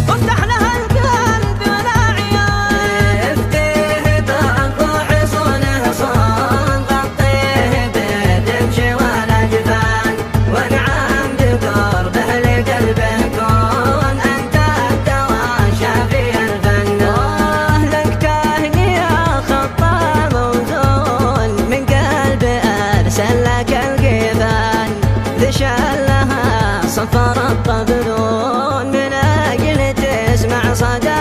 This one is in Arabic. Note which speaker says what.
Speaker 1: وافتح لها القلب ولا عيان.
Speaker 2: افتيه طاق وحصونه صون، غطيه بدمش ولا جفان، وانعم بقربه لقلبه كون، انت الدواء شافي الفن. لك تهنئة خطة موزون، من قلب ارسل لك القيفان، ذشلها صفر الطبلون، من اجل تسمع صدى